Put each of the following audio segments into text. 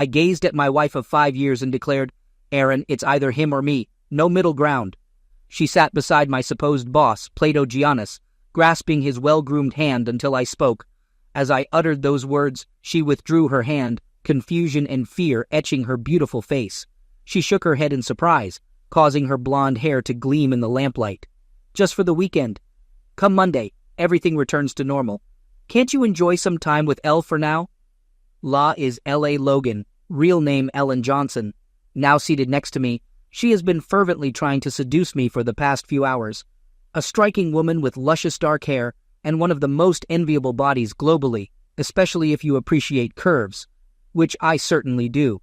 I gazed at my wife of 5 years and declared, "Aaron, it's either him or me, no middle ground." She sat beside my supposed boss, Plato Giannis, grasping his well-groomed hand until I spoke. As I uttered those words, she withdrew her hand, confusion and fear etching her beautiful face. She shook her head in surprise, causing her blonde hair to gleam in the lamplight. "Just for the weekend. Come Monday, everything returns to normal. Can't you enjoy some time with Elle for now?" La is L.A. Logan, real name Ellen Johnson. Now seated next to me, she has been fervently trying to seduce me for the past few hours. A striking woman with luscious dark hair and one of the most enviable bodies globally, especially if you appreciate curves, which I certainly do.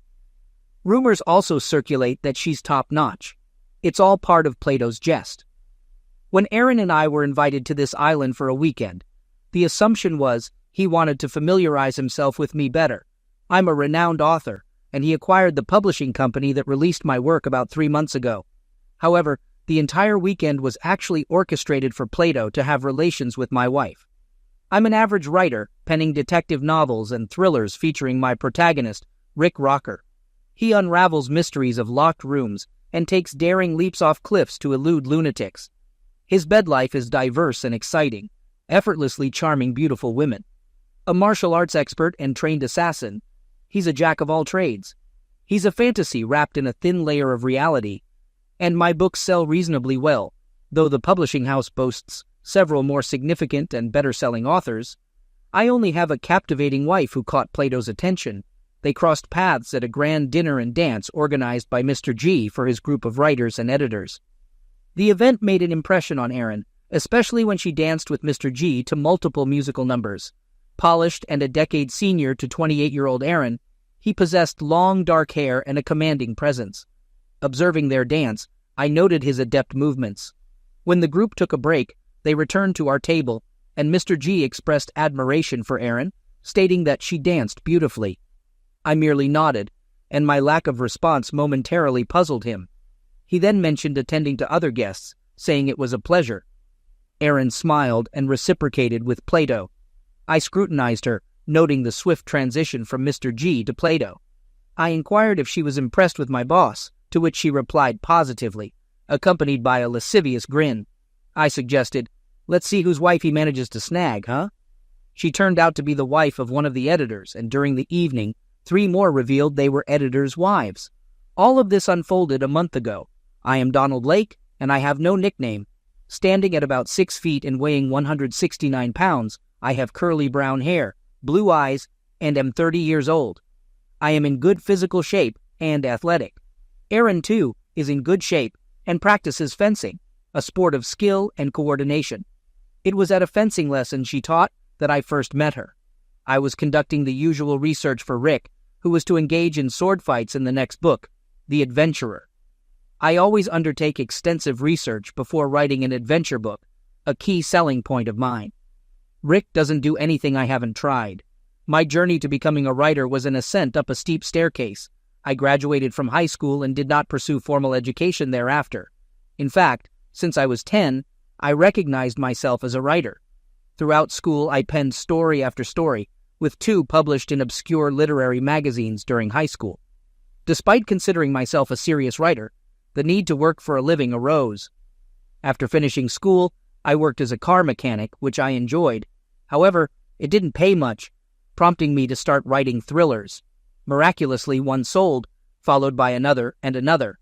Rumors also circulate that she's top-notch. It's all part of Plato's jest. When Aaron and I were invited to this island for a weekend, the assumption was he wanted to familiarize himself with me better. I'm a renowned author, and he acquired the publishing company that released my work about 3 months ago. However, the entire weekend was actually orchestrated for Plato to have relations with my wife. I'm an average writer, penning detective novels and thrillers featuring my protagonist, Rick Rocker. He unravels mysteries of locked rooms and takes daring leaps off cliffs to elude lunatics. His bed life is diverse and exciting, effortlessly charming beautiful women. A martial arts expert and trained assassin, he's a jack of all trades. He's a fantasy wrapped in a thin layer of reality, and my books sell reasonably well, though the publishing house boasts several more significant and better-selling authors. I only have a captivating wife who caught Plato's attention. They crossed paths at a grand dinner and dance organized by Mr. G for his group of writers and editors. The event made an impression on Aaron, especially when she danced with Mr. G to multiple musical numbers. Polished and a decade senior to 28-year-old Aaron, he possessed long dark hair and a commanding presence. Observing their dance, I noted his adept movements. When the group took a break, they returned to our table, and Mr. G expressed admiration for Aaron, stating that she danced beautifully. I merely nodded, and my lack of response momentarily puzzled him. He then mentioned attending to other guests, saying it was a pleasure. Aaron smiled and reciprocated with Plato. I scrutinized her, noting the swift transition from Mr. G to Plato. I inquired if she was impressed with my boss, to which she replied positively, accompanied by a lascivious grin. I suggested, "Let's see whose wife he manages to snag, huh?" She turned out to be the wife of one of the editors, and during the evening, 3 more revealed they were editors' wives. All of this unfolded a month ago. I am Donald Lake, and I have no nickname. Standing at about 6 feet and weighing 169 pounds, I have curly brown hair, blue eyes, and am 30 years old. I am in good physical shape and athletic. Aaron, too, is in good shape and practices fencing, a sport of skill and coordination. It was at a fencing lesson she taught that I first met her. I was conducting the usual research for Rick, who was to engage in sword fights in the next book, The Adventurer. I always undertake extensive research before writing an adventure book, a key selling point of mine. Rick doesn't do anything I haven't tried. My journey to becoming a writer was an ascent up a steep staircase. I graduated from high school and did not pursue formal education thereafter. In fact, since I was 10, I recognized myself as a writer. Throughout school, I penned story after story, with 2 published in obscure literary magazines during high school. Despite considering myself a serious writer, the need to work for a living arose. After finishing school, I worked as a car mechanic, which I enjoyed. However, it didn't pay much, prompting me to start writing thrillers. Miraculously, one sold, followed by another and another.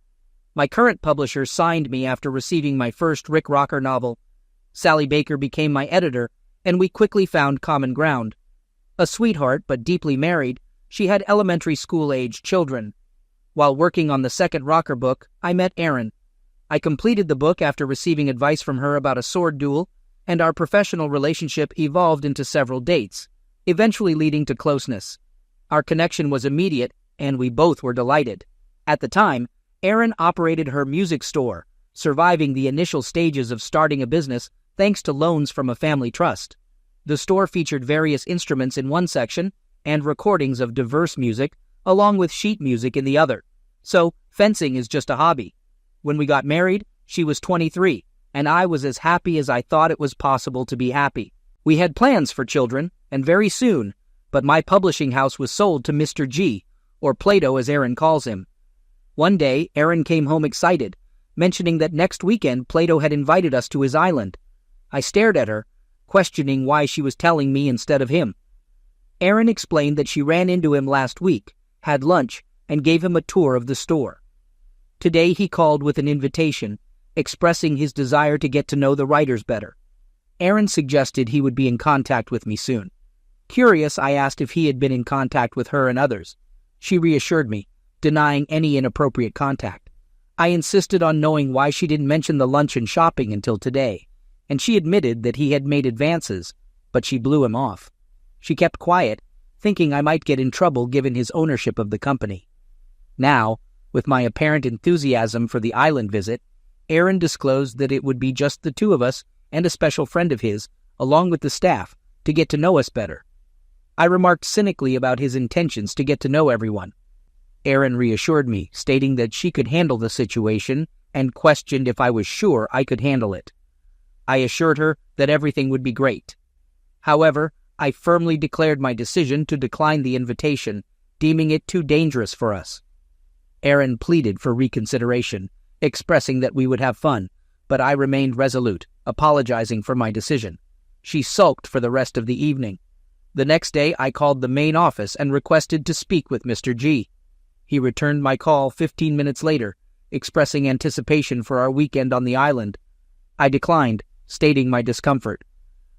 My current publisher signed me after receiving my first Rick Rocker novel. Sally Baker became my editor, and we quickly found common ground. A sweetheart, but deeply married, she had elementary school-aged children. While working on the second Rocker book, I met Aaron. I completed the book after receiving advice from her about a sword duel, and our professional relationship evolved into several dates, eventually leading to closeness. Our connection was immediate, and we both were delighted. At the time, Aaron operated her music store, surviving the initial stages of starting a business thanks to loans from a family trust. The store featured various instruments in one section and recordings of diverse music, along with sheet music in the other. So, fencing is just a hobby. When we got married, she was 23, and I was as happy as I thought it was possible to be happy. We had plans for children, and very soon, but my publishing house was sold to Mr. G, or Plato as Aaron calls him. One day, Aaron came home excited, mentioning that next weekend Plato had invited us to his island. I stared at her, questioning why she was telling me instead of him. Aaron explained that she ran into him last week, had lunch, and gave him a tour of the store. Today he called with an invitation, expressing his desire to get to know the writers better. Aaron suggested he would be in contact with me soon. Curious, I asked if he had been in contact with her and others. She reassured me, denying any inappropriate contact. I insisted on knowing why she didn't mention the lunch and shopping until today, and she admitted that he had made advances, but she blew him off. She kept quiet, thinking I might get in trouble given his ownership of the company. Now, with my apparent enthusiasm for the island visit, Aaron disclosed that it would be just the two of us and a special friend of his, along with the staff, to get to know us better. I remarked cynically about his intentions to get to know everyone. Aaron reassured me, stating that she could handle the situation and questioned if I was sure I could handle it. I assured her that everything would be great. However, I firmly declared my decision to decline the invitation, deeming it too dangerous for us. Aaron pleaded for reconsideration, expressing that we would have fun, but I remained resolute, apologizing for my decision. She sulked for the rest of the evening. The next day I called the main office and requested to speak with Mr. G. He returned my call 15 minutes later, expressing anticipation for our weekend on the island. I declined, stating my discomfort.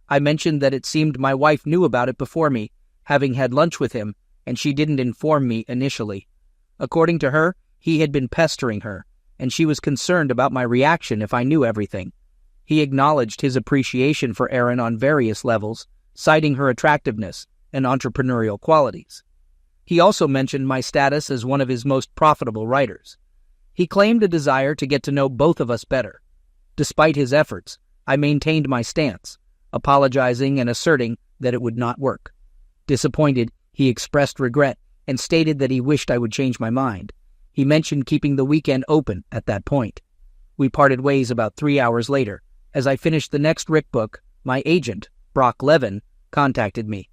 I mentioned that it seemed my wife knew about it before me, having had lunch with him, and she didn't inform me initially. According to her, he had been pestering her, and she was concerned about my reaction if I knew everything. He acknowledged his appreciation for Aaron on various levels, citing her attractiveness and entrepreneurial qualities. He also mentioned my status as one of his most profitable writers. He claimed a desire to get to know both of us better. Despite his efforts, I maintained my stance, apologizing and asserting that it would not work. Disappointed, he expressed regret and stated that he wished I would change my mind. He mentioned keeping the weekend open at that point. We parted ways about 3 hours later. As I finished the next Rick book, my agent, Brock Levin, contacted me.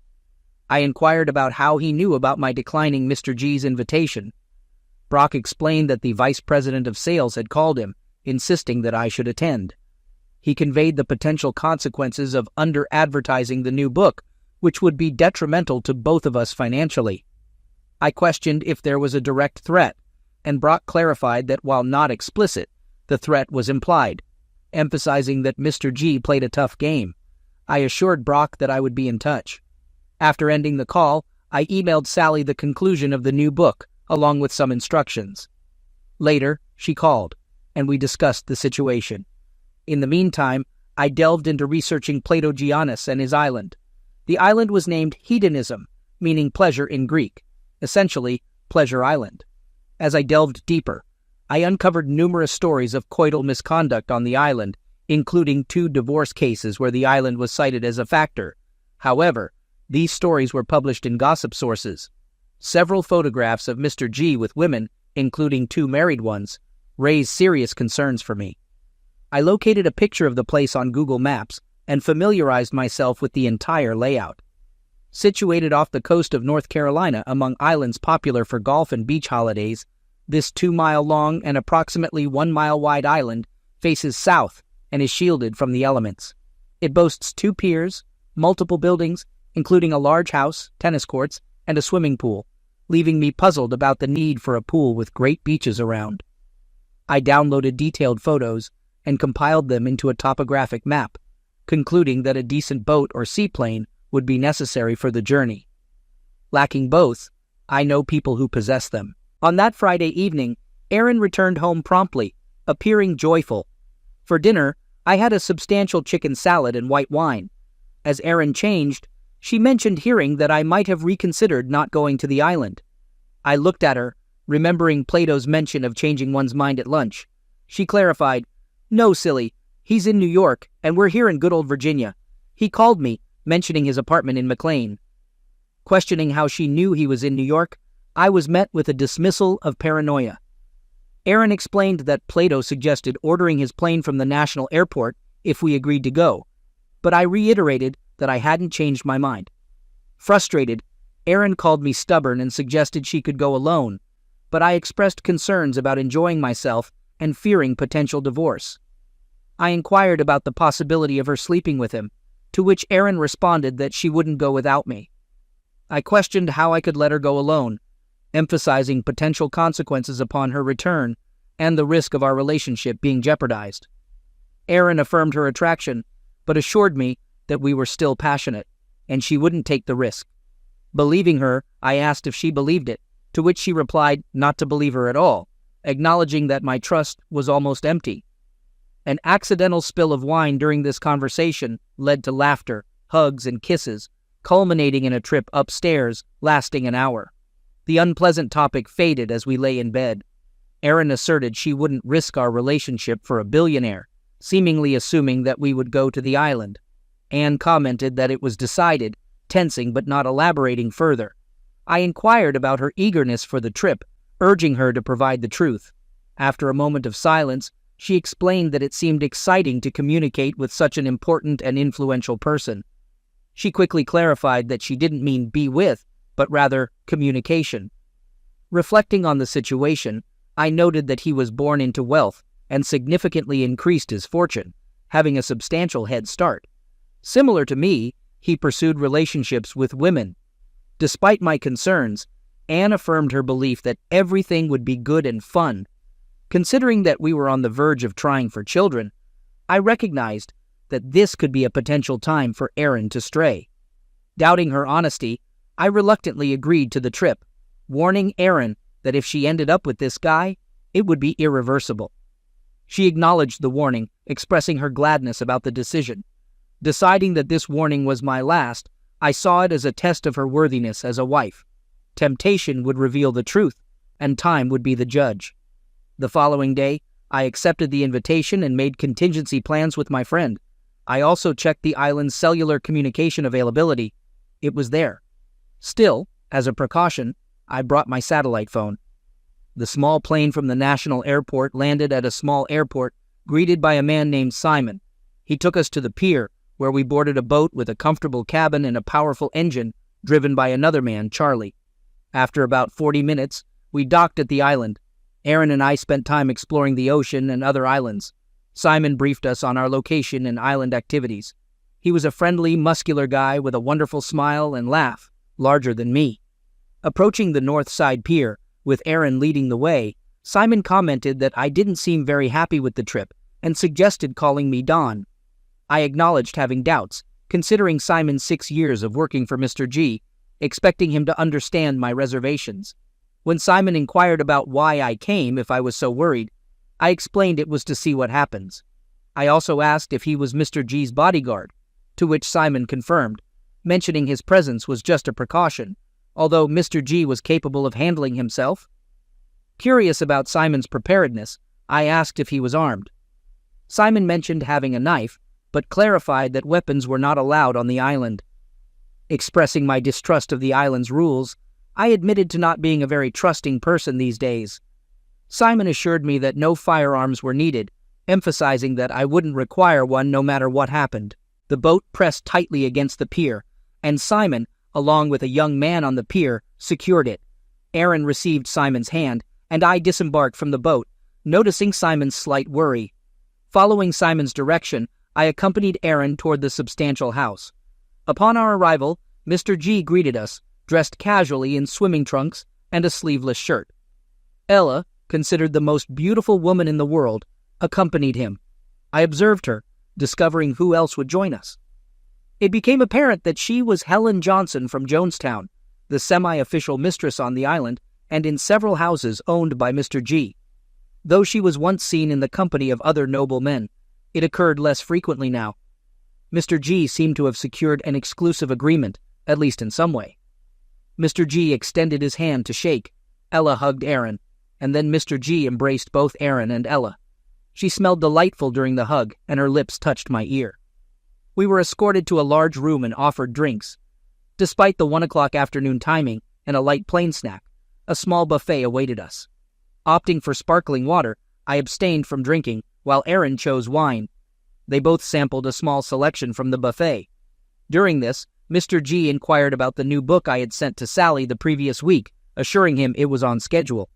I inquired about how he knew about my declining Mr. G's invitation. Brock explained that the vice president of sales had called him, insisting that I should attend. He conveyed the potential consequences of under-advertising the new book, which would be detrimental to both of us financially. I questioned if there was a direct threat, and Brock clarified that while not explicit, the threat was implied, emphasizing that Mr. G played a tough game. I assured Brock that I would be in touch. After ending the call, I emailed Sally the conclusion of the new book, along with some instructions. Later, she called, and we discussed the situation. In the meantime, I delved into researching Plato Giannis and his island. The island was named Hedonism, meaning pleasure in Greek, essentially Pleasure Island. As I delved deeper, I uncovered numerous stories of coital misconduct on the island, including 2 divorce cases where the island was cited as a factor. However, these stories were published in gossip sources. Several photographs of Mr. G with women, including 2 married ones, raised serious concerns for me. I located a picture of the place on Google Maps and familiarized myself with the entire layout. Situated off the coast of North Carolina among islands popular for golf and beach holidays, this 2-mile-long and approximately 1-mile-wide island faces south and is shielded from the elements. It boasts 2 piers, multiple buildings, including a large house, tennis courts, and a swimming pool, leaving me puzzled about the need for a pool with great beaches around. I downloaded detailed photos and compiled them into a topographic map, concluding that a decent boat or seaplane would be necessary for the journey. Lacking both, I know people who possess them. On that Friday evening, Aaron returned home promptly, appearing joyful. For dinner, I had a substantial chicken salad and white wine. As Aaron changed, she mentioned hearing that I might have reconsidered not going to the island. I looked at her, remembering Plato's mention of changing one's mind at lunch. She clarified, "No, silly. He's in New York, and we're here in good old Virginia. He called me, mentioning his apartment in McLean." Questioning how she knew he was in New York, I was met with a dismissal of paranoia. Aaron explained that Plato suggested ordering his plane from the national airport if we agreed to go, but I reiterated that I hadn't changed my mind. Frustrated, Erin called me stubborn and suggested she could go alone, but I expressed concerns about enjoying myself and fearing potential divorce. I inquired about the possibility of her sleeping with him, to which Erin responded that she wouldn't go without me. I questioned how I could let her go alone, emphasizing potential consequences upon her return and the risk of our relationship being jeopardized. Erin affirmed her attraction, but assured me that we were still passionate, and she wouldn't take the risk. Believing her, I asked if she believed it, to which she replied not to believe her at all, acknowledging that my trust was almost empty. An accidental spill of wine during this conversation led to laughter, hugs, and kisses, culminating in a trip upstairs lasting an hour. The unpleasant topic faded as we lay in bed. Erin asserted she wouldn't risk our relationship for a billionaire, seemingly assuming that we would go to the island. Anne commented that it was decided, tensing but not elaborating further. I inquired about her eagerness for the trip, urging her to provide the truth. After a moment of silence, she explained that it seemed exciting to communicate with such an important and influential person. She quickly clarified that she didn't mean be with, but rather communication. Reflecting on the situation, I noted that he was born into wealth and significantly increased his fortune, having a substantial head start. Similar to me, he pursued relationships with women. Despite my concerns, Anne affirmed her belief that everything would be good and fun. Considering that we were on the verge of trying for children, I recognized that this could be a potential time for Erin to stray. Doubting her honesty, I reluctantly agreed to the trip, warning Erin that if she ended up with this guy, it would be irreversible. She acknowledged the warning, expressing her gladness about the decision. Deciding that this warning was my last, I saw it as a test of her worthiness as a wife. Temptation would reveal the truth, and time would be the judge. The following day, I accepted the invitation and made contingency plans with my friend. I also checked the island's cellular communication availability. It was there. Still, as a precaution, I brought my satellite phone. The small plane from the national airport landed at a small airport, greeted by a man named Simon. He took us to the pier, where we boarded a boat with a comfortable cabin and a powerful engine, driven by another man, Charlie. After about 40 minutes, we docked at the island. Erin and I spent time exploring the ocean and other islands. Simon briefed us on our location and island activities. He was a friendly, muscular guy with a wonderful smile and laugh, larger than me. Approaching the north side pier, with Erin leading the way, Simon commented that I didn't seem very happy with the trip and suggested calling me Don. I acknowledged having doubts, considering Simon's 6 years of working for Mr. G, expecting him to understand my reservations. When Simon inquired about why I came if I was so worried, I explained it was to see what happens. I also asked if he was Mr. G's bodyguard, to which Simon confirmed, mentioning his presence was just a precaution, although Mr. G was capable of handling himself. Curious about Simon's preparedness, I asked if he was armed. Simon mentioned having a knife, but clarified that weapons were not allowed on the island. Expressing my distrust of the island's rules, I admitted to not being a very trusting person these days. Simon assured me that no firearms were needed, emphasizing that I wouldn't require one no matter what happened. The boat pressed tightly against the pier, and Simon, along with a young man on the pier, secured it. Erin received Simon's hand, and I disembarked from the boat, noticing Simon's slight worry. Following Simon's direction, I accompanied Erin toward the substantial house. Upon our arrival, Mr. G greeted us, dressed casually in swimming trunks and a sleeveless shirt. Ella, considered the most beautiful woman in the world, accompanied him. I observed her, discovering who else would join us. It became apparent that she was Helen Johnson from Jonestown, the semi-official mistress on the island and in several houses owned by Mr. G. Though she was once seen in the company of other noble men, it occurred less frequently now. Mr. G seemed to have secured an exclusive agreement, at least in some way. Mr. G extended his hand to shake. Ella hugged Erin, and then Mr. G embraced both Erin and Ella. She smelled delightful during the hug, and her lips touched my ear. We were escorted to a large room and offered drinks. Despite the 1 o'clock afternoon timing and a light plain snack, a small buffet awaited us. Opting for sparkling water, I abstained from drinking, while Erin chose wine. They both sampled a small selection from the buffet. During this, Mr. G inquired about the new book I had sent to Sally the previous week, assuring him it was on schedule.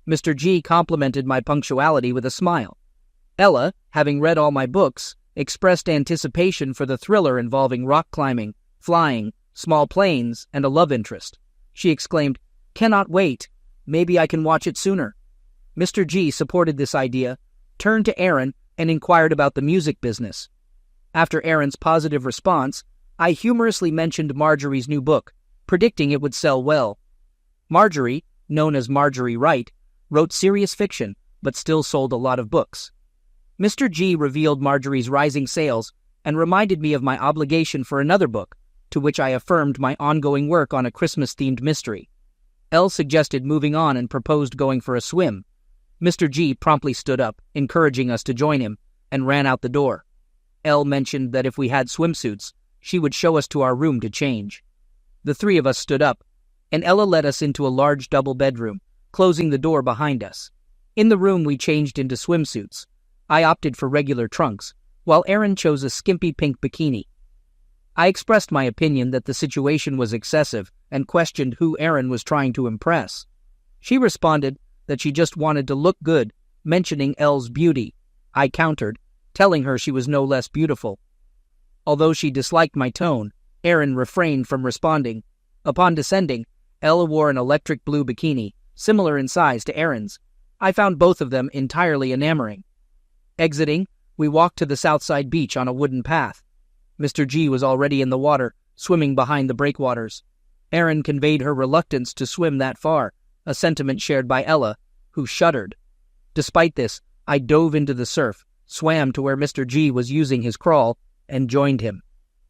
Mr. G complimented my punctuality with a smile. Ella, having read all my books, expressed anticipation for the thriller involving rock climbing, flying, small planes, and a love interest. She exclaimed, "Cannot wait. Maybe I can watch it sooner." Mr. G supported this idea, turned to Aaron, and inquired about the music business. After Aaron's positive response, I humorously mentioned Marjorie's new book, predicting it would sell well. Marjorie, known as Marjorie Wright, wrote serious fiction, but still sold a lot of books. Mr. G revealed Marjorie's rising sales and reminded me of my obligation for another book, to which I affirmed my ongoing work on a Christmas-themed mystery. Elle suggested moving on and proposed going for a swim. Mr. G promptly stood up, encouraging us to join him, and ran out the door. Elle mentioned that if we had swimsuits, she would show us to our room to change. The three of us stood up, and Ella led us into a large double bedroom, closing the door behind us. In the room we changed into swimsuits. I opted for regular trunks, while Aaron chose a skimpy pink bikini. I expressed my opinion that the situation was excessive and questioned who Aaron was trying to impress. She responded that she just wanted to look good, mentioning Elle's beauty. I countered, telling her she was no less beautiful. Although she disliked my tone, Aaron refrained from responding. Upon descending, Ella wore an electric blue bikini, similar in size to Aaron's. I found both of them entirely enamoring. Exiting, we walked to the Southside beach on a wooden path. Mr. G was already in the water, swimming behind the breakwaters. Aaron conveyed her reluctance to swim that far, a sentiment shared by Ella, who shuddered. Despite this, I dove into the surf, swam to where Mr. G was using his crawl, and joined him.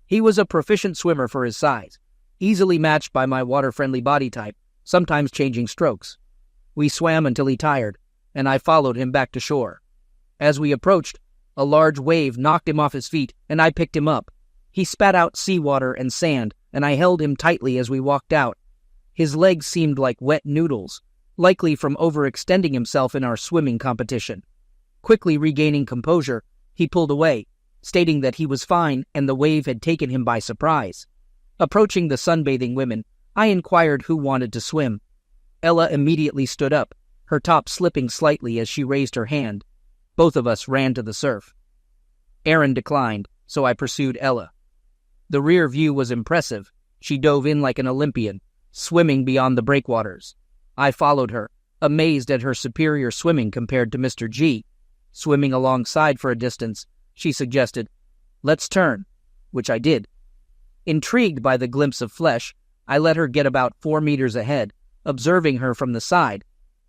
He was a proficient swimmer for his size, easily matched by my water-friendly body type, sometimes changing strokes. We swam until he tired, and I followed him back to shore. As we approached, a large wave knocked him off his feet, and I picked him up. He spat out seawater and sand, and I held him tightly as we walked out. His legs seemed like wet noodles, likely from overextending himself in our swimming competition. Quickly regaining composure, he pulled away, stating that he was fine and the wave had taken him by surprise. Approaching the sunbathing women, I inquired who wanted to swim. Ella immediately stood up, her top slipping slightly as she raised her hand. Both of us ran to the surf. Aaron declined, so I pursued Ella. The rear view was impressive. She dove in like an Olympian, swimming beyond the breakwaters. I followed her, amazed at her superior swimming compared to Mr. G. Swimming alongside for a distance, she suggested, "Let's turn," which I did. Intrigued by the glimpse of flesh, I let her get about 4 meters ahead, observing her from the side.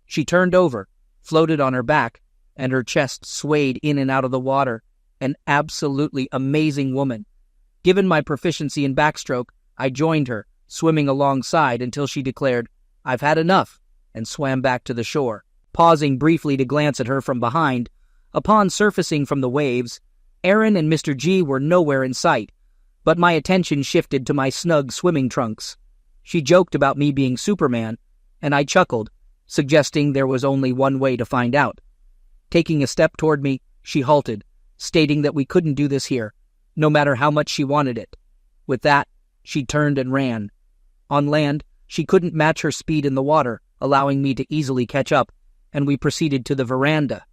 She turned over, floated on her back, and her chest swayed in and out of the water. An absolutely amazing woman. Given my proficiency in backstroke, I joined her, swimming alongside until she declared, "I've had enough," and swam back to the shore, pausing briefly to glance at her from behind. Upon surfacing from the waves, Aaron and Mr. G were nowhere in sight, but my attention shifted to my snug swimming trunks. She joked about me being Superman, and I chuckled, suggesting there was only one way to find out. Taking a step toward me, she halted, stating that we couldn't do this here, no matter how much she wanted it. With that, she turned and ran. On land, she couldn't match her speed in the water, allowing me to easily catch up, and we proceeded to the veranda.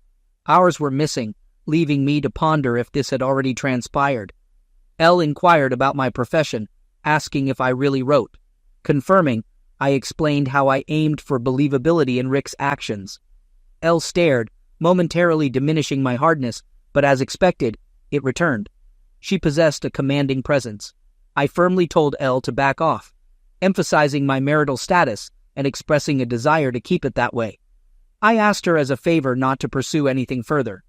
Ours were missing, leaving me to ponder if this had already transpired. Elle inquired about my profession, asking if I really wrote. Confirming, I explained how I aimed for believability in Rick's actions. Elle stared, momentarily diminishing my hardness, but as expected, it returned. She possessed a commanding presence. I firmly told Elle to back off, emphasizing my marital status and expressing a desire to keep it that way. I asked her as a favor not to pursue anything further.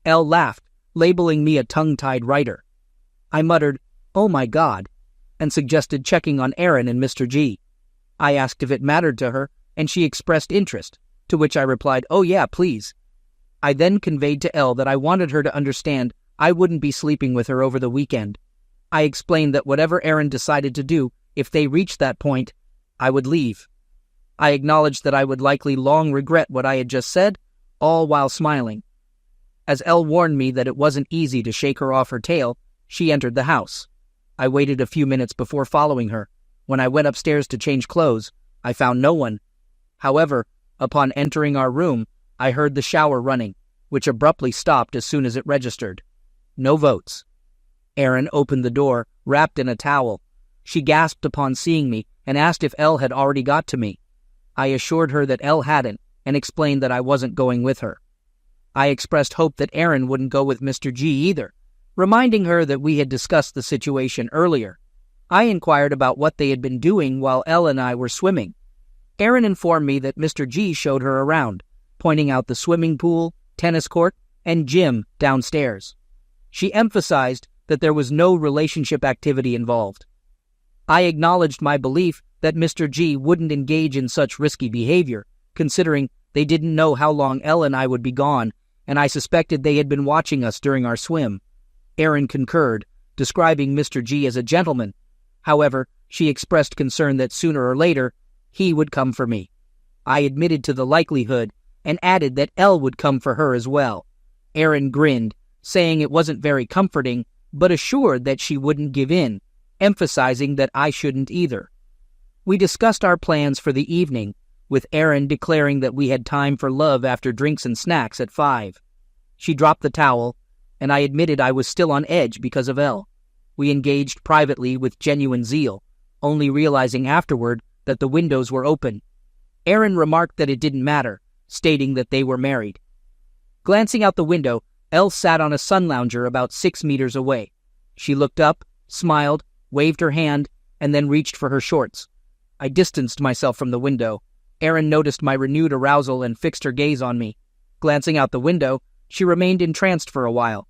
Elle laughed, labeling me a tongue-tied writer. I muttered, "Oh my God," and suggested checking on Aaron and Mr. G. I asked if it mattered to her, and she expressed interest, to which I replied, "Oh yeah, please." I then conveyed to Elle that I wanted her to understand I wouldn't be sleeping with her over the weekend. I explained that whatever Aaron decided to do, if they reached that point, I would leave. I acknowledged that I would likely long regret what I had just said, all while smiling. As Elle warned me that it wasn't easy to shake her off her tail, she entered the house. I waited a few minutes before following her. When I went upstairs to change clothes, I found no one. However, upon entering our room, I heard the shower running, which abruptly stopped as soon as it registered. No votes. Erin opened the door, wrapped in a towel. She gasped upon seeing me and asked if Elle had already got to me. I assured her that Elle hadn't and explained that I wasn't going with her. I expressed hope that Erin wouldn't go with Mr. G either, reminding her that we had discussed the situation earlier. I inquired about what they had been doing while Elle and I were swimming. Erin informed me that Mr. G showed her around, pointing out the swimming pool, tennis court, and gym downstairs. She emphasized that there was no relationship activity involved. I acknowledged my belief that Mr. G wouldn't engage in such risky behavior, considering they didn't know how long Elle and I would be gone, and I suspected they had been watching us during our swim. Erin concurred, describing Mr. G as a gentleman. However, she expressed concern that sooner or later, he would come for me. I admitted to the likelihood and added that Elle would come for her as well. Erin grinned, saying it wasn't very comforting, but assured that she wouldn't give in, emphasizing that I shouldn't either. We discussed our plans for the evening, with Erin declaring that we had time for love after drinks and snacks at 5. She dropped the towel, and I admitted I was still on edge because of Elle. We engaged privately with genuine zeal, only realizing afterward that the windows were open. Erin remarked that it didn't matter, stating that they were married. Glancing out the window, Elle sat on a sun lounger about 6 meters away. She looked up, smiled, waved her hand, and then reached for her shorts. I distanced myself from the window. Erin noticed my renewed arousal and fixed her gaze on me. Glancing out the window, she remained entranced for a while.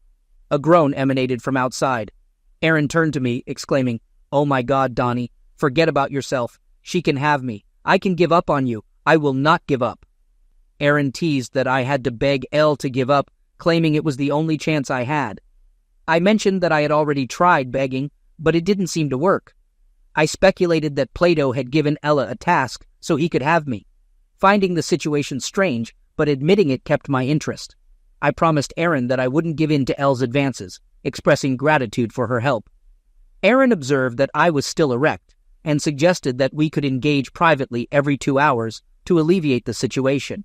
A groan emanated from outside. Erin turned to me, exclaiming, "Oh my God, Donnie, forget about yourself. She can have me. I can give up on you. I will not give up." Erin teased that I had to beg Elle to give up, claiming it was the only chance I had. I mentioned that I had already tried begging, but it didn't seem to work. I speculated that Plato had given Ella a task so he could have me, finding the situation strange, but admitting it kept my interest. I promised Erin that I wouldn't give in to Elle's advances, expressing gratitude for her help. Erin observed that I was still erect, and suggested that we could engage privately every 2 hours to alleviate the situation.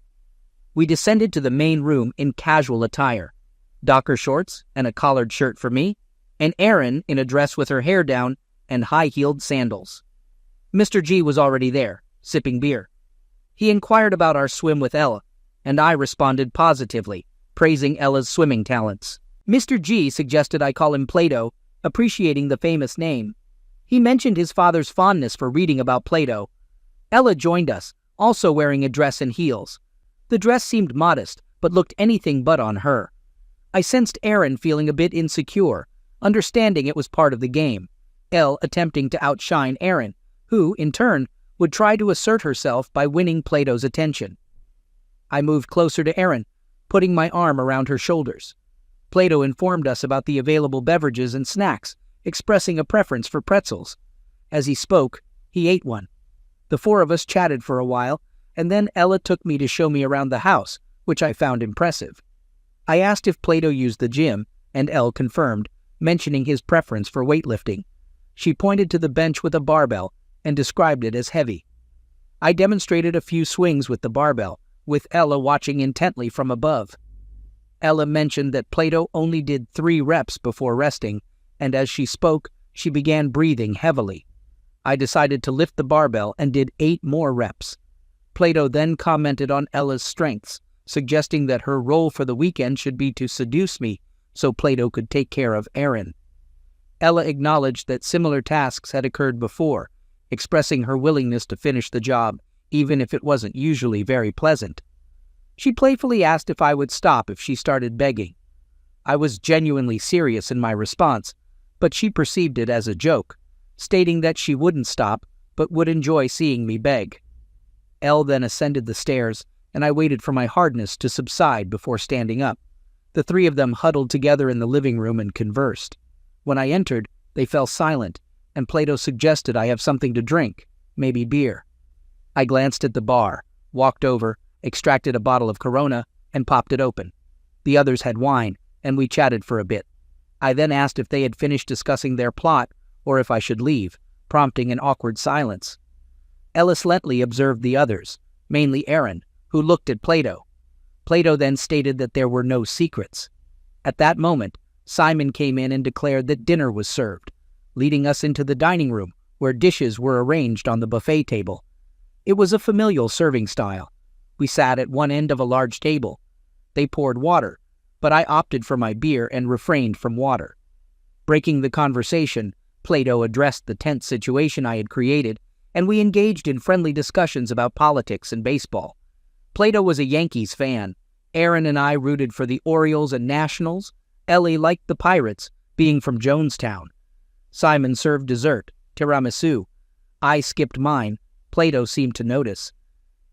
We descended to the main room in casual attire, Docker shorts and a collared shirt for me, and Erin in a dress with her hair down and high-heeled sandals. Mr. G was already there, sipping beer. He inquired about our swim with Ella, and I responded positively, praising Ella's swimming talents. Mr. G suggested I call him Plato, appreciating the famous name. He mentioned his father's fondness for reading about Plato. Ella joined us, also wearing a dress and heels. The dress seemed modest, but looked anything but on her. I sensed Erin feeling a bit insecure, understanding it was part of the game. Elle attempting to outshine Erin, who, in turn, would try to assert herself by winning Plato's attention. I moved closer to Erin, putting my arm around her shoulders. Plato informed us about the available beverages and snacks, expressing a preference for pretzels. As he spoke, he ate one. The 4 of us chatted for a while, and then Ella took me to show me around the house, which I found impressive. I asked if Plato used the gym, and Elle confirmed, mentioning his preference for weightlifting. She pointed to the bench with a barbell and described it as heavy. I demonstrated a few swings with the barbell, with Ella watching intently from above. Ella mentioned that Plato only did 3 reps before resting, and as she spoke, she began breathing heavily. I decided to lift the barbell and did 8 more reps. Plato then commented on Ella's strengths, suggesting that her role for the weekend should be to seduce me so Plato could take care of Erin. Ella acknowledged that similar tasks had occurred before, expressing her willingness to finish the job, even if it wasn't usually very pleasant. She playfully asked if I would stop if she started begging. I was genuinely serious in my response, but she perceived it as a joke, stating that she wouldn't stop, but would enjoy seeing me beg. Elle then ascended the stairs, and I waited for my hardness to subside before standing up. The 3 of them huddled together in the living room and conversed. When I entered, they fell silent, and Plato suggested I have something to drink, maybe beer. I glanced at the bar, walked over, extracted a bottle of Corona, and popped it open. The others had wine, and we chatted for a bit. I then asked if they had finished discussing their plot, or if I should leave, prompting an awkward silence. Ellis Lentley observed the others, mainly Aaron, who looked at Plato. Plato then stated that there were no secrets. At that moment, Simon came in and declared that dinner was served, leading us into the dining room, where dishes were arranged on the buffet table. It was a familial serving style. We sat at one end of a large table. They poured water, but I opted for my beer and refrained from water. Breaking the conversation, Plato addressed the tense situation I had created, and we engaged in friendly discussions about politics and baseball. Plato was a Yankees fan. Aaron and I rooted for the Orioles and Nationals. Ellie liked the Pirates, being from Jonestown. Simon served dessert, tiramisu. I skipped mine. Plato seemed to notice.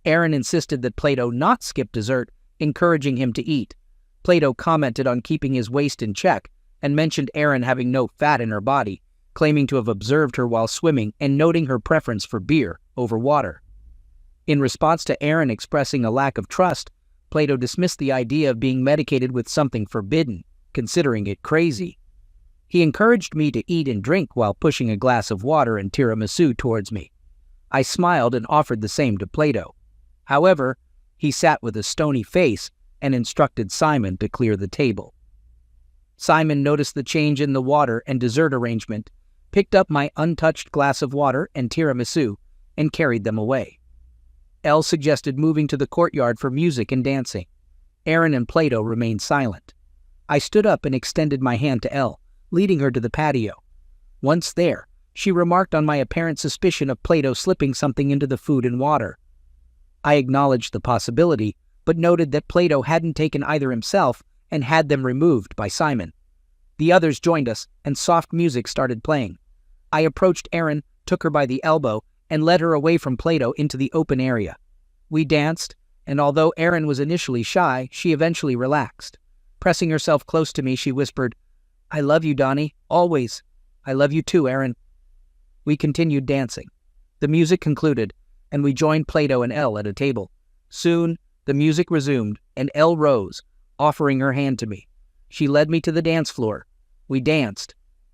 Aaron insisted that Plato not skip dessert, encouraging him to eat. Plato commented on keeping his waist in check and mentioned Aaron having no fat in her body, claiming to have observed her while swimming and noting her preference for beer over water. In response to Aaron expressing a lack of trust, Plato dismissed the idea of being medicated with something forbidden, considering it crazy. He encouraged me to eat and drink while pushing a glass of water and tiramisu towards me. I smiled and offered the same to Plato. However, he sat with a stony face and instructed Simon to clear the table. Simon noticed the change in the water and dessert arrangement, picked up my untouched glass of water and tiramisu, and carried them away. Elle suggested moving to the courtyard for music and dancing. Aaron and Plato remained silent. I stood up and extended my hand to Elle, leading her to the patio. Once there, she remarked on my apparent suspicion of Plato slipping something into the food and water. I acknowledged the possibility, but noted that Plato hadn't taken either himself and had them removed by Simon. The others joined us, and soft music started playing. I approached Aaron, took her by the elbow, and led her away from Plato into the open area. We danced, and although Aaron was initially shy, she eventually relaxed. Pressing herself close to me, she whispered, "I love you, Donnie, always. I love you too, Aaron." We continued dancing. The music concluded, and we joined Plato and Elle at a table. Soon, the music resumed, and Elle rose, offering her hand to me. She led me to the dance floor. We danced.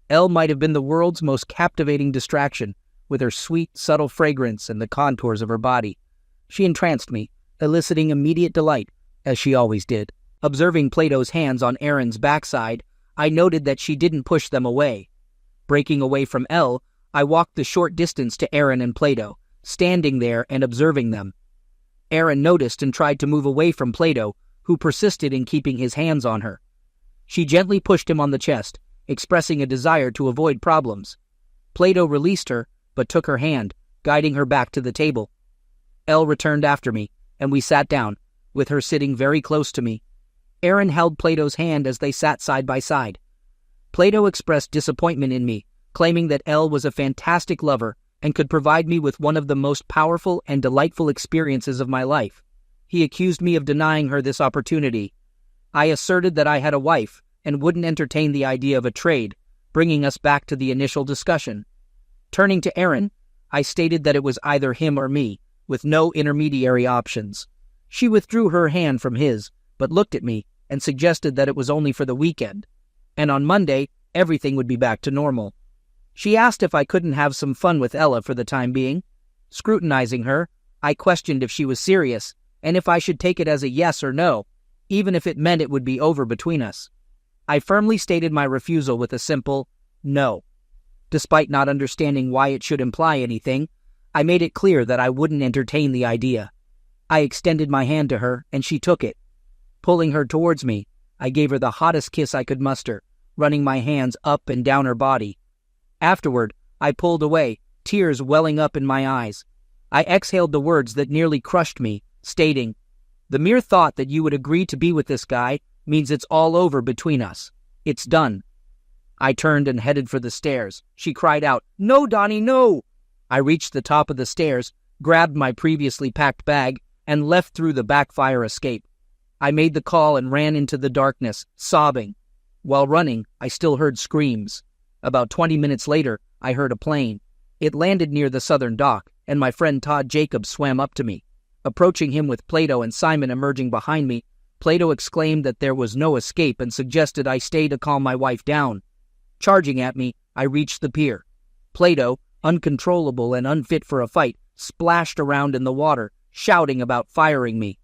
Elle might have been the world's most captivating distraction, with her sweet, subtle fragrance and the contours of her body. She entranced me, eliciting immediate delight, as she always did. Observing Plato's hands on Aaron's backside, I noted that she didn't push them away. Breaking away from Elle, I walked the short distance to Aaron and Plato, standing there and observing them. Aaron noticed and tried to move away from Plato, who persisted in keeping his hands on her. She gently pushed him on the chest, expressing a desire to avoid problems. Plato released her, but took her hand, guiding her back to the table. Elle returned after me, and we sat down, with her sitting very close to me. Aaron held Plato's hand as they sat side by side. Plato expressed disappointment in me, claiming that Elle was a fantastic lover and could provide me with one of the most powerful and delightful experiences of my life. He accused me of denying her this opportunity. I asserted that I had a wife and wouldn't entertain the idea of a trade, bringing us back to the initial discussion. Turning to Aaron, I stated that it was either him or me, with no intermediary options. She withdrew her hand from his, but looked at me and suggested that it was only for the weekend, and on Monday, everything would be back to normal. She asked if I couldn't have some fun with Ella for the time being. Scrutinizing her, I questioned if she was serious, and if I should take it as a yes or no, even if it meant it would be over between us. I firmly stated my refusal with a simple no. Despite not understanding why it should imply anything, I made it clear that I wouldn't entertain the idea. I extended my hand to her, and she took it. Pulling her towards me, I gave her the hottest kiss I could muster, running my hands up and down her body. Afterward, I pulled away, tears welling up in my eyes. I exhaled the words that nearly crushed me, stating, "The mere thought that you would agree to be with this guy means it's all over between us. It's done." I turned and headed for the stairs. She cried out, "No, Donnie, no!" I reached the top of the stairs, grabbed my previously packed bag, and left through the back fire escape. I made the call and ran into the darkness, sobbing. While running, I still heard screams. About 20 minutes later, I heard a plane. It landed near the southern dock, and my friend Todd Jacobs swam up to me. Approaching him with Plato and Simon emerging behind me, Plato exclaimed that there was no escape and suggested I stay to calm my wife down. Charging at me, I reached the pier. Plato, uncontrollable and unfit for a fight, splashed around in the water, shouting about firing me.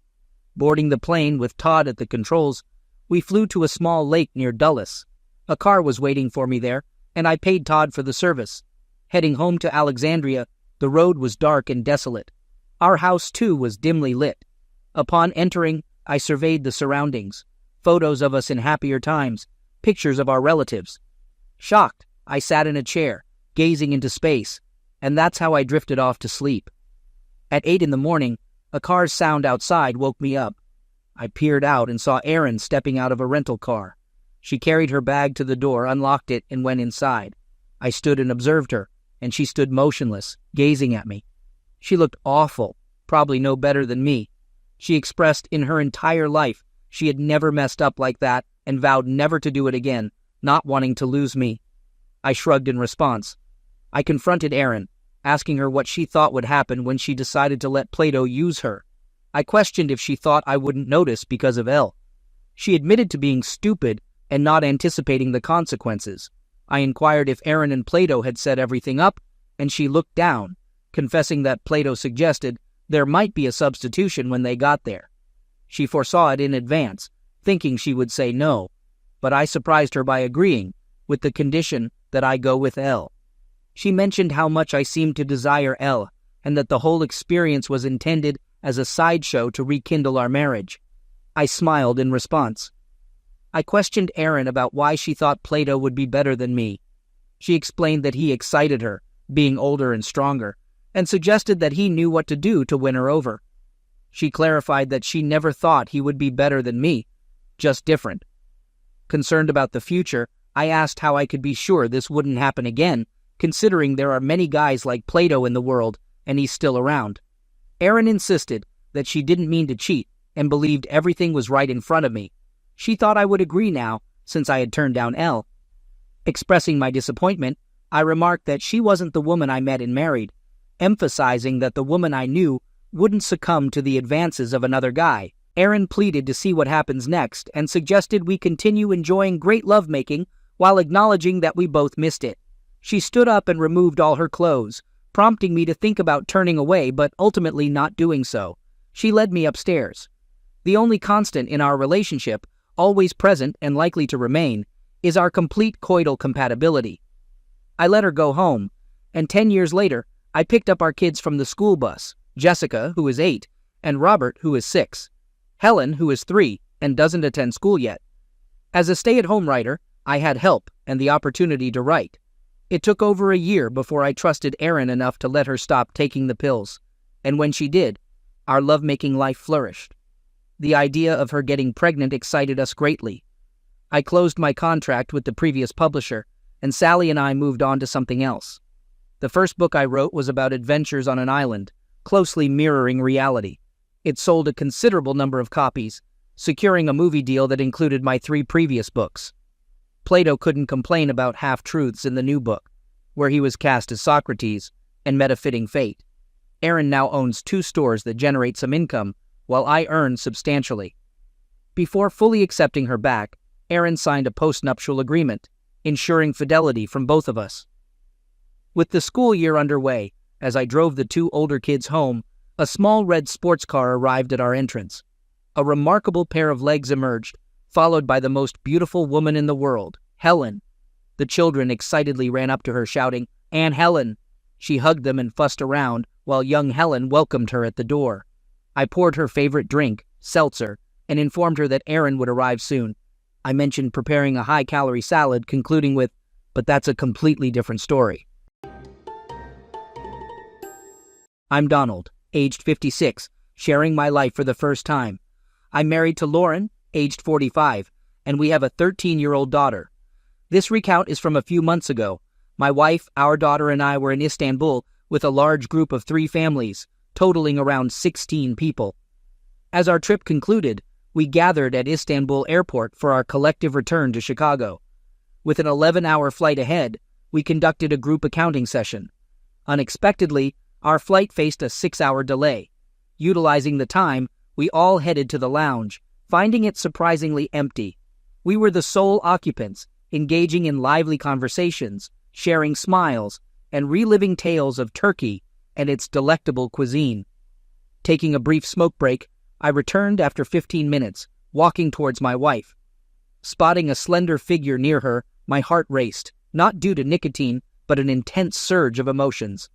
Boarding the plane with Todd at the controls, we flew to a small lake near Dulles. A car was waiting for me there, and I paid Todd for the service. Heading home to Alexandria, the road was dark and desolate. Our house, too, was dimly lit. Upon entering, I surveyed the surroundings. Photos of us in happier times, pictures of our relatives. Shocked, I sat in a chair, gazing into space, and that's how I drifted off to sleep. At 8 in the morning, a car's sound outside woke me up. I peered out and saw Erin stepping out of a rental car. She carried her bag to the door, unlocked it, and went inside. I stood and observed her, and she stood motionless, gazing at me. She looked awful, probably no better than me. She expressed in her entire life she had never messed up like that and vowed never to do it again, not wanting to lose me. I shrugged in response. I confronted Erin, asking her what she thought would happen when she decided to let Plato use her. I questioned if she thought I wouldn't notice because of Elle. She admitted to being stupid and not anticipating the consequences. I inquired if Erin and Plato had set everything up, and she looked down, confessing that Plato suggested there might be a substitution when they got there. She foresaw it in advance, thinking she would say no, but I surprised her by agreeing, with the condition that I go with Elle. She mentioned how much I seemed to desire Elle, and that the whole experience was intended as a sideshow to rekindle our marriage. I smiled in response. I questioned Erin about why she thought Plato would be better than me. She explained that he excited her, being older and stronger, and suggested that he knew what to do to win her over. She clarified that she never thought he would be better than me, just different. Concerned about the future, I asked how I could be sure this wouldn't happen again, considering there are many guys like Plato in the world, and he's still around. Erin insisted that she didn't mean to cheat and believed everything was right in front of me. She thought I would agree now, since I had turned down Elle. Expressing my disappointment, I remarked that she wasn't the woman I met and married, emphasizing that the woman I knew wouldn't succumb to the advances of another guy. Erin pleaded to see what happens next and suggested we continue enjoying great lovemaking while acknowledging that we both missed it. She stood up and removed all her clothes, prompting me to think about turning away but ultimately not doing so. She led me upstairs. The only constant in our relationship, always present and likely to remain, is our complete coital compatibility. I let her go home, and 10 years later, I picked up our kids from the school bus, Jessica, who is 8, and Robert, who is 6. Helen, who is 3, and doesn't attend school yet. As a stay-at-home writer, I had help and the opportunity to write. It took over a year before I trusted Erin enough to let her stop taking the pills, and when she did, our lovemaking life flourished. The idea of her getting pregnant excited us greatly. I closed my contract with the previous publisher, and Sally and I moved on to something else. The first book I wrote was about adventures on an island, closely mirroring reality. It sold a considerable number of copies, securing a movie deal that included my 3 previous books. Plato couldn't complain about half-truths in the new book, where he was cast as Socrates and met a fitting fate. Erin now owns 2 stores that generate some income, while I earn substantially. Before fully accepting her back, Erin signed a postnuptial agreement, ensuring fidelity from both of us. With the school year underway, as I drove the 2 older kids home, a small red sports car arrived at our entrance. A remarkable pair of legs emerged, followed by the most beautiful woman in the world, Helen. The children excitedly ran up to her shouting, "Aunt Helen!" She hugged them and fussed around, while young Helen welcomed her at the door. I poured her favorite drink, seltzer, and informed her that Erin would arrive soon. I mentioned preparing a high-calorie salad, concluding with, "But that's a completely different story." I'm Donald, aged 56, sharing my life for the first time. I'm married to Lauren, aged 45, and we have a 13-year-old daughter. This recount is from a few months ago. My wife, our daughter, and I were in Istanbul with a large group of 3 families, totaling around 16 people. As our trip concluded, we gathered at Istanbul Airport for our collective return to Chicago. With an 11-hour flight ahead, we conducted a group accounting session. Unexpectedly, our flight faced a 6-hour delay. Utilizing the time, we all headed to the lounge, finding it surprisingly empty. We were the sole occupants, engaging in lively conversations, sharing smiles, and reliving tales of Turkey and its delectable cuisine. Taking a brief smoke break, I returned after 15 minutes, walking towards my wife. Spotting a slender figure near her, my heart raced, not due to nicotine, but an intense surge of emotions.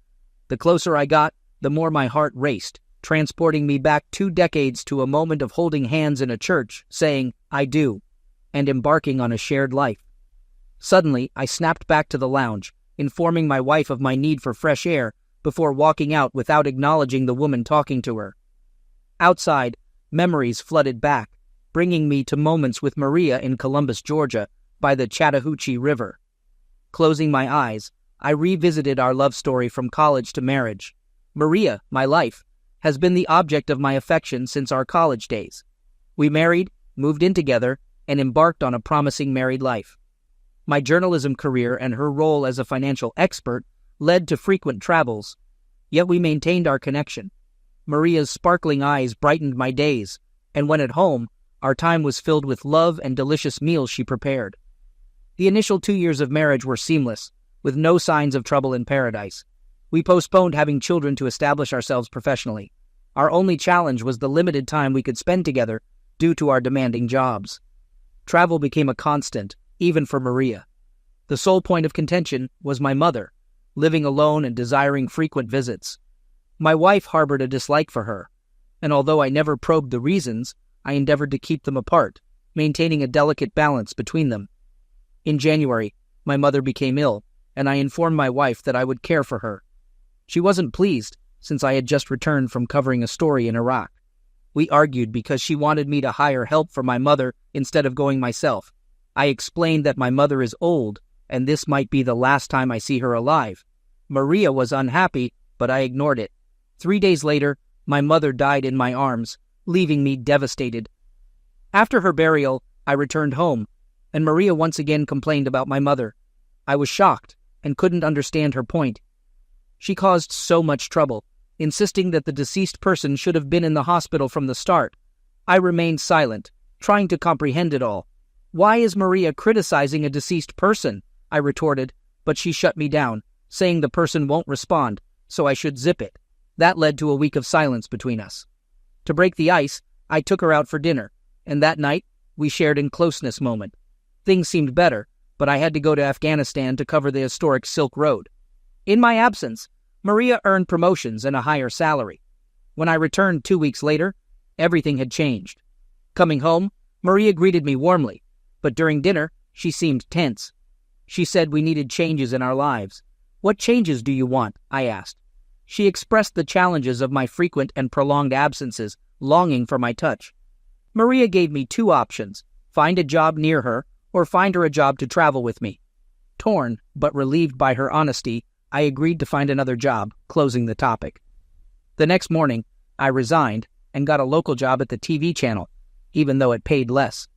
The closer I got, the more my heart raced, transporting me back 2 decades to a moment of holding hands in a church, saying, "I do," and embarking on a shared life. Suddenly, I snapped back to the lounge, informing my wife of my need for fresh air before walking out without acknowledging the woman talking to her. Outside, memories flooded back, bringing me to moments with Maria in Columbus, Georgia, by the Chattahoochee River. Closing my eyes, I revisited our love story from college to marriage. Maria, my life, has been the object of my affection since our college days. We married, moved in together, and embarked on a promising married life. My journalism career and her role as a financial expert led to frequent travels, yet we maintained our connection. Maria's sparkling eyes brightened my days, and when at home, our time was filled with love and delicious meals she prepared. The initial 2 years of marriage were seamless, with no signs of trouble in paradise. We postponed having children to establish ourselves professionally. Our only challenge was the limited time we could spend together due to our demanding jobs. Travel became a constant, even for Maria. The sole point of contention was my mother, living alone and desiring frequent visits. My wife harbored a dislike for her, and although I never probed the reasons, I endeavored to keep them apart, maintaining a delicate balance between them. In January, my mother became ill, and I informed my wife that I would care for her. She wasn't pleased, since I had just returned from covering a story in Iraq. We argued because she wanted me to hire help for my mother instead of going myself. I explained that my mother is old, and this might be the last time I see her alive. Maria was unhappy, but I ignored it. 3 days later, my mother died in my arms, leaving me devastated. After her burial, I returned home, and Maria once again complained about my mother. I was shocked and couldn't understand her point. She caused so much trouble, insisting that the deceased person should have been in the hospital from the start. I remained silent, trying to comprehend it all. "Why is Maria criticizing a deceased person?" I retorted, but she shut me down, saying the person won't respond, so I should zip it. That led to a week of silence between us. To break the ice, I took her out for dinner, and that night, we shared a closeness moment. Things seemed better, but I had to go to Afghanistan to cover the historic Silk Road. In my absence, Maria earned promotions and a higher salary. When I returned 2 weeks later, everything had changed. Coming home, Maria greeted me warmly, but during dinner, she seemed tense. She said we needed changes in our lives. "What changes do you want?" I asked. She expressed the challenges of my frequent and prolonged absences, longing for my touch. Maria gave me 2 options: find a job near her, or find her a job to travel with me. Torn, but relieved by her honesty, I agreed to find another job, closing the topic. The next morning, I resigned and got a local job at the TV channel, even though it paid less.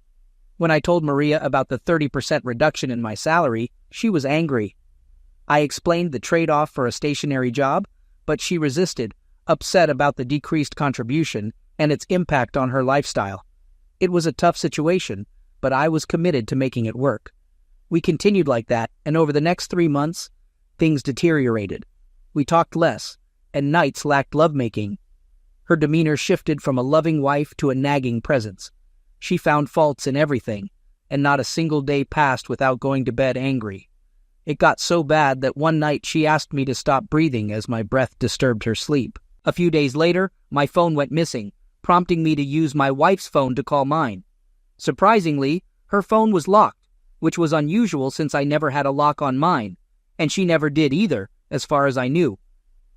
When I told Maria about the 30% reduction in my salary, she was angry. I explained the trade-off for a stationary job, but she resisted, upset about the decreased contribution and its impact on her lifestyle. It was a tough situation, but I was committed to making it work. We continued like that, and over the next 3 months, things deteriorated. We talked less, and nights lacked lovemaking. Her demeanor shifted from a loving wife to a nagging presence. She found faults in everything, and not a single day passed without going to bed angry. It got so bad that one night she asked me to stop breathing as my breath disturbed her sleep. A few days later, my phone went missing, prompting me to use my wife's phone to call mine. Surprisingly, her phone was locked, which was unusual since I never had a lock on mine, and she never did either, as far as I knew.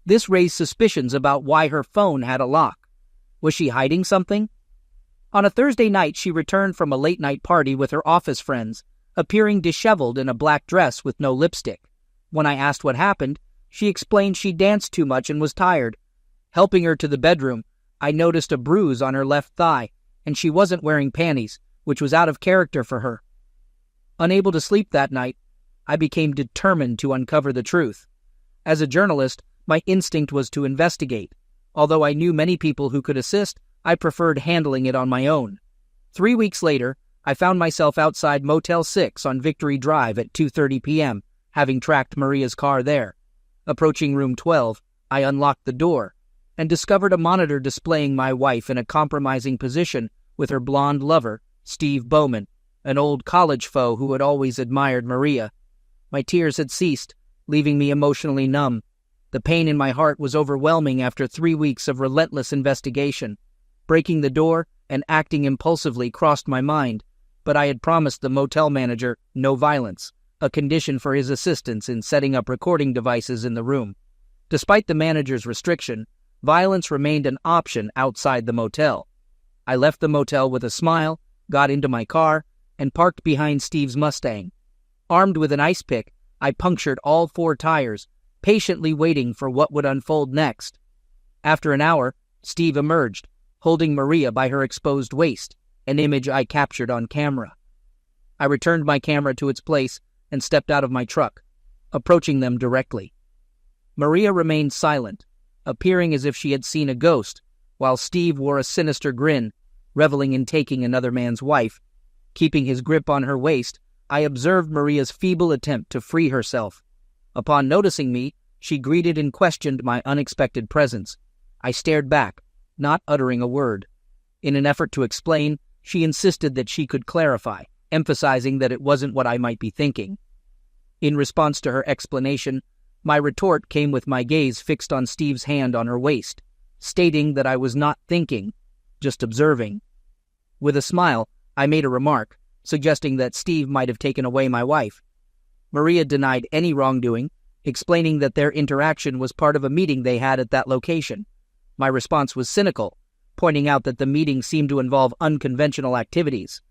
This raised suspicions about why her phone had a lock. Was she hiding something? On a Thursday night, she returned from a late-night party with her office friends, appearing disheveled in a black dress with no lipstick. When I asked what happened, she explained she danced too much and was tired. Helping her to the bedroom, I noticed a bruise on her left thigh, and she wasn't wearing panties, which was out of character for her. Unable to sleep that night, I became determined to uncover the truth. As a journalist, my instinct was to investigate. Although I knew many people who could assist, I preferred handling it on my own. 3 weeks later, I found myself outside Motel 6 on Victory Drive at 2:30 p.m., having tracked Maria's car there. Approaching room 12, I unlocked the door and discovered a monitor displaying my wife in a compromising position with her blonde lover, Steve Bowman, an old college foe who had always admired Maria. My tears had ceased, leaving me emotionally numb. The pain in my heart was overwhelming after 3 weeks of relentless investigation. Breaking the door and acting impulsively crossed my mind, but I had promised the motel manager no violence, a condition for his assistance in setting up recording devices in the room. Despite the manager's restriction, violence remained an option outside the motel. I left the motel with a smile, got into my car, and parked behind Steve's Mustang. Armed with an ice pick, I punctured all 4 tires, patiently waiting for what would unfold next. After an hour, Steve emerged, holding Maria by her exposed waist, an image I captured on camera. I returned my camera to its place and stepped out of my truck, approaching them directly. Maria remained silent, appearing as if she had seen a ghost, while Steve wore a sinister grin, reveling in taking another man's wife. Keeping his grip on her waist, I observed Maria's feeble attempt to free herself. Upon noticing me, she greeted and questioned my unexpected presence. I stared back, not uttering a word. In an effort to explain, she insisted that she could clarify, emphasizing that it wasn't what I might be thinking. In response to her explanation, my retort came with my gaze fixed on Steve's hand on her waist, stating that I was not thinking, just observing. With a smile, I made a remark, suggesting that Steve might have taken away my wife. Maria denied any wrongdoing, explaining that their interaction was part of a meeting they had at that location. My response was cynical, pointing out that the meeting seemed to involve unconventional activities.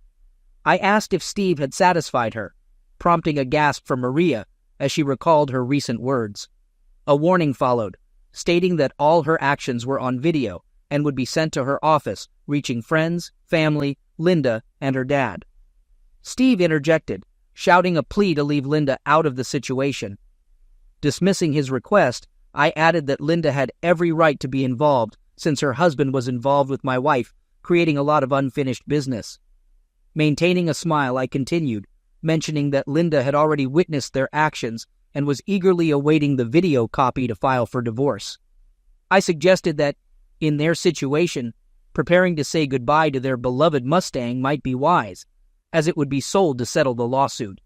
I asked if Steve had satisfied her, prompting a gasp from Maria as she recalled her recent words. A warning followed, stating that all her actions were on video and would be sent to her office, reaching friends, family, Linda, and her dad. Steve interjected, shouting a plea to leave Linda out of the situation. Dismissing his request, I added that Linda had every right to be involved since her husband was involved with my wife, creating a lot of unfinished business. Maintaining a smile, I continued, mentioning that Linda had already witnessed their actions and was eagerly awaiting the video copy to file for divorce. I suggested that, in their situation, preparing to say goodbye to their beloved Mustang might be wise, as it would be sold to settle the lawsuit.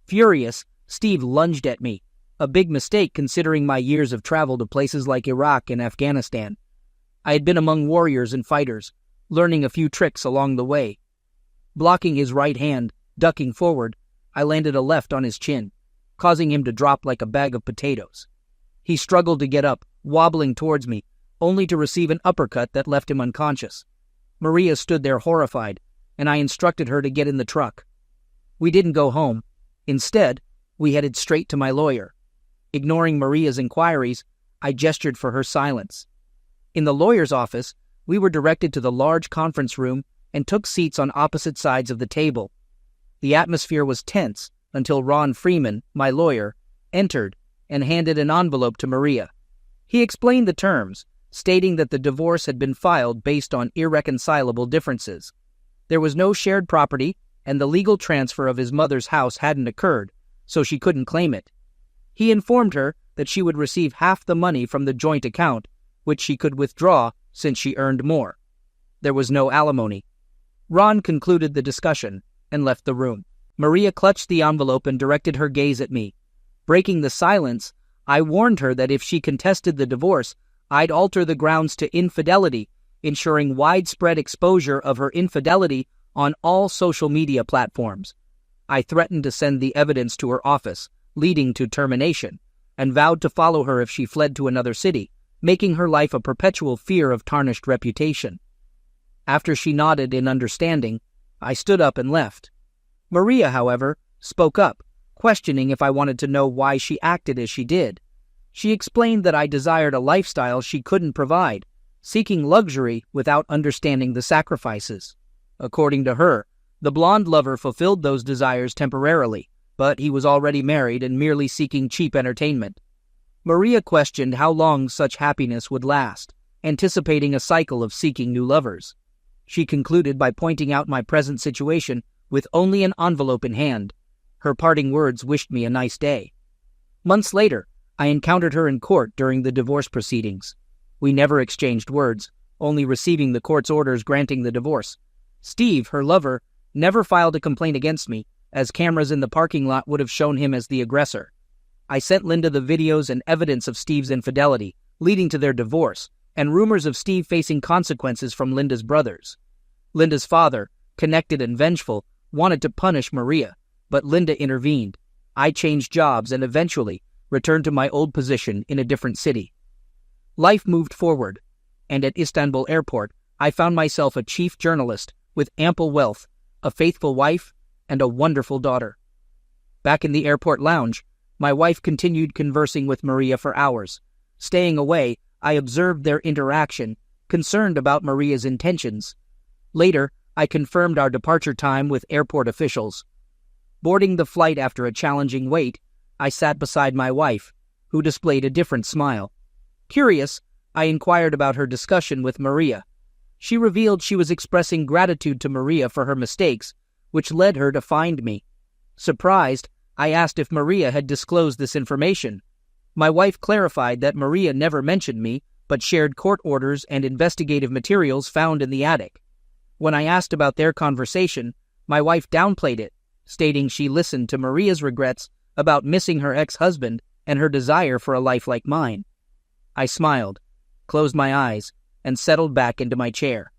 Furious, Steve lunged at me, a big mistake considering my years of travel to places like Iraq and Afghanistan. I had been among warriors and fighters, learning a few tricks along the way. Blocking his right hand, ducking forward, I landed a left on his chin, causing him to drop like a bag of potatoes. He struggled to get up, wobbling towards me, only to receive an uppercut that left him unconscious. Maria stood there horrified, and I instructed her to get in the truck. We didn't go home. Instead, we headed straight to my lawyer. Ignoring Maria's inquiries, I gestured for her silence. In the lawyer's office, we were directed to the large conference room and took seats on opposite sides of the table. The atmosphere was tense until Ron Freeman, my lawyer, entered and handed an envelope to Maria. He explained the terms, stating that the divorce had been filed based on irreconcilable differences. There was no shared property, and the legal transfer of his mother's house hadn't occurred, so she couldn't claim it. He informed her that she would receive half the money from the joint account, which she could withdraw since she earned more. There was no alimony. Ron concluded the discussion and left the room. Maria clutched the envelope and directed her gaze at me. Breaking the silence, I warned her that if she contested the divorce, I'd alter the grounds to infidelity, ensuring widespread exposure of her infidelity on all social media platforms. I threatened to send the evidence to her office, leading to termination, and vowed to follow her if she fled to another city, making her life a perpetual fear of tarnished reputation. After she nodded in understanding, I stood up and left. Maria, however, spoke up, questioning if I wanted to know why she acted as she did. She explained that I desired a lifestyle she couldn't provide, seeking luxury without understanding the sacrifices. According to her, the blonde lover fulfilled those desires temporarily, but he was already married and merely seeking cheap entertainment. Maria questioned how long such happiness would last, anticipating a cycle of seeking new lovers. She concluded by pointing out my present situation with only an envelope in hand. Her parting words wished me a nice day. Months later, I encountered her in court during the divorce proceedings. We never exchanged words, only receiving the court's orders granting the divorce. Steve, her lover, never filed a complaint against me, as cameras in the parking lot would have shown him as the aggressor. I sent Linda the videos and evidence of Steve's infidelity, leading to their divorce, and rumors of Steve facing consequences from Linda's brothers. Linda's father, connected and vengeful, wanted to punish Maria, but Linda intervened. I changed jobs and eventually returned to my old position in a different city. Life moved forward, and at Istanbul Airport, I found myself a chief journalist with ample wealth, a faithful wife, and a wonderful daughter. Back in the airport lounge, my wife continued conversing with Maria for hours. Staying away, I observed their interaction, concerned about Maria's intentions. Later, I confirmed our departure time with airport officials. Boarding the flight after a challenging wait, I sat beside my wife, who displayed a different smile. Curious, I inquired about her discussion with Maria. She revealed she was expressing gratitude to Maria for her mistakes, which led her to find me. Surprised, I asked if Maria had disclosed this information. My wife clarified that Maria never mentioned me, but shared court orders and investigative materials found in the attic. When I asked about their conversation, my wife downplayed it, stating she listened to Maria's regrets about missing her ex-husband and her desire for a life like mine. I smiled, closed my eyes, and settled back into my chair.